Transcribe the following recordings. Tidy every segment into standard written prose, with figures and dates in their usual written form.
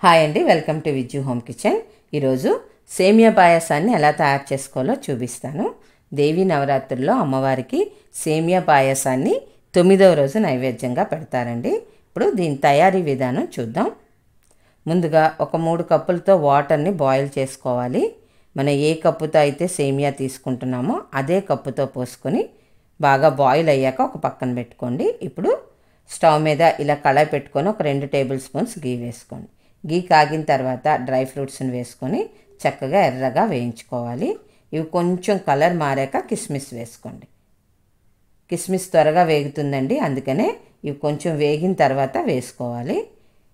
Hi అండి, welcome to Vijju home kitchen. ఈరోజు సేమియా పాయసాన్ని ఎలా తయారు చేసుకోవాలో చూపిస్తాను. దేవీ నవరాత్రుల్లో అమ్మవారికి సేమియా పాయసాన్ని 9వ రోజు నైవేద్యంగా పెడతారండి. ఇప్పుడు దీని తయారీ విధానం చూద్దాం. ముందుగా ఒక 3 కప్పులతో వాటర్ని బాయిల్ చేసుకోవాలి. మనం ఏ కప్పుతో అయితే సేమియా తీసుకుంటున్నామో అదే కప్పుతో పోసుకొని బాగా బాయిల్ అయ్యాక ఒక పక్కన పెట్టుకోండి. ఇప్పుడు స్టవ్ మీద ఇలా కళాయి పెట్టుకొని ఒక 2 టేబుల్ స్పూన్స్ గీ వేసుకోండి. గీ కాగిన తర్వాత డ్రై ఫ్రూట్స్ని వేసుకొని చక్కగా ఎర్రగా వేయించుకోవాలి. ఇవి కొంచెం కలర్ మారాక కిస్మిస్ వేసుకోండి. కిస్మిస్ త్వరగా వేగుతుందండి, అందుకనే ఇవి కొంచెం వేగిన తర్వాత వేసుకోవాలి.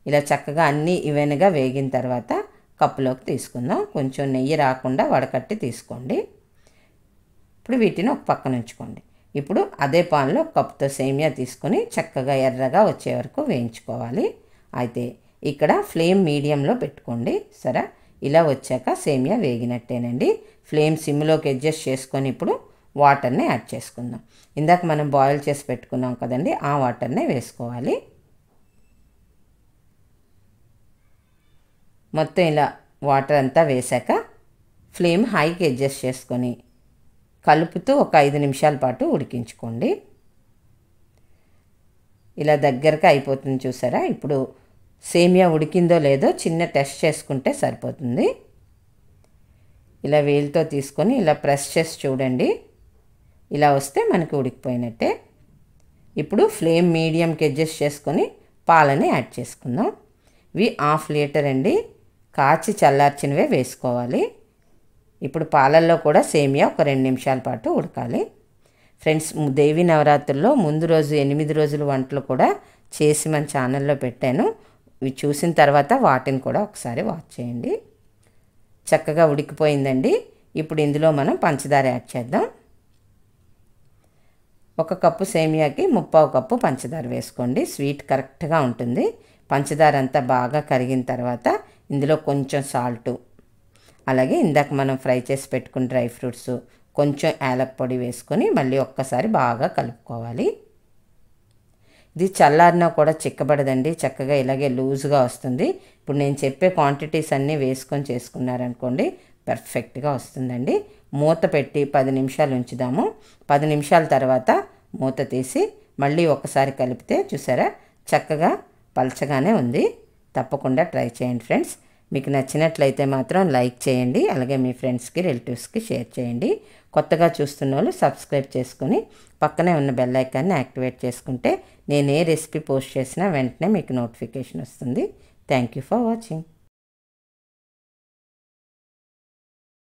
ఇలా చక్కగా అన్నీ ఈవెన్గా వేగిన తర్వాత కప్పులోకి తీసుకుందాం. కొంచెం నెయ్యి రాకుండా వడకట్టి తీసుకోండి. ఇప్పుడు వీటిని ఒక పక్కన ఉంచుకోండి. ఇప్పుడు అదే పాన్లో కప్పుతో సేమియా తీసుకొని చక్కగా ఎర్రగా వచ్చే వరకు వేయించుకోవాలి. అయితే ఇక్కడ ఫ్లేమ్ మీడియంలో పెట్టుకోండి. సరే, ఇలా వచ్చాక సేమియా వేగినట్టేనండి. ఫ్లేమ్ సిమ్లోకి అడ్జస్ట్ చేసుకొని ఇప్పుడు వాటర్ని యాడ్ చేసుకుందాం. ఇందాక మనం బాయిల్ చేసి పెట్టుకున్నాం కదండి, ఆ వాటర్నే వేసుకోవాలి. మొత్తం ఇలా వాటర్ అంతా వేసాక ఫ్లేమ్ హైకి అడ్జస్ట్ చేసుకొని కలుపుతూ ఒక 5 నిమిషాల పాటు ఉడికించుకోండి. ఇలా దగ్గరగా అయిపోతుంది చూసారా. ఇప్పుడు సేమియా ఉడికిందో లేదో చిన్న టెస్ట్ చేసుకుంటే సరిపోతుంది. ఇలా వేలుతో తీసుకొని ఇలా ప్రెస్ చేసి చూడండి. ఇలా వస్తే మనకి ఉడికిపోయినట్టే. ఇప్పుడు ఫ్లేమ్ మీడియంకి అడ్జస్ట్ చేసుకొని పాలని యాడ్ చేసుకుందాం. ఇవి 1/2 లీటర్ అండి, కాచి చల్లార్చినవే వేసుకోవాలి. ఇప్పుడు పాలల్లో కూడా సేమియా ఒక 2 నిమిషాల పాటు ఉడకాలి. ఫ్రెండ్స్, దేవీ నవరాత్రుల్లో ముందు రోజు 8 రోజుల వంటలు కూడా చేసి మన ఛానల్లో పెట్టాను. ఇవి చూసిన తర్వాత వాటిని కూడా ఒకసారి వాచ్ చేయండి. చక్కగా ఉడికిపోయిందండి. ఇప్పుడు ఇందులో మనం పంచదార యాడ్ చేద్దాం. 1 కప్పు సేమియాకి 3/4 కప్పు పంచదార వేసుకోండి. స్వీట్ కరెక్ట్గా ఉంటుంది. పంచదార అంతా బాగా కరిగిన తర్వాత ఇందులో కొంచెం సాల్టు, అలాగే ఇందాక మనం ఫ్రై చేసి పెట్టుకున్న డ్రై ఫ్రూట్స్, కొంచెం యాలక్ పొడి వేసుకొని మళ్ళీ ఒక్కసారి బాగా కలుపుకోవాలి. ఇది చల్లారినా కూడా చిక్కబడదండి, చక్కగా ఇలాగే లూజ్గా వస్తుంది. ఇప్పుడు నేను చెప్పే క్వాంటిటీస్ అన్నీ వేసుకొని చేసుకున్నారనుకోండి, పర్ఫెక్ట్గా వస్తుందండి. మూత పెట్టి 10 నిమిషాలు ఉంచుదాము. 10 నిమిషాల తర్వాత మూత తీసి మళ్ళీ ఒకసారి కలిపితే చూసారా చక్కగా పలచగానే ఉంది. తప్పకుండా ట్రై చేయండి ఫ్రెండ్స్. మీకు నచ్చినట్లయితే మాత్రం లైక్ చేయండి, అలాగే మీ ఫ్రెండ్స్కి రిలేటివ్స్కి షేర్ చేయండి. కొత్తగా చూస్తున్న వాళ్ళు సబ్స్క్రైబ్ చేసుకొని పక్కనే ఉన్న బెల్ ఐకాన్ని యాక్టివేట్ చేసుకుంటే నేను ఏ రెసిపీ పోస్ట్ చేసినా వెంటనే మీకు నోటిఫికేషన్ వస్తుంది. Thank you for watching.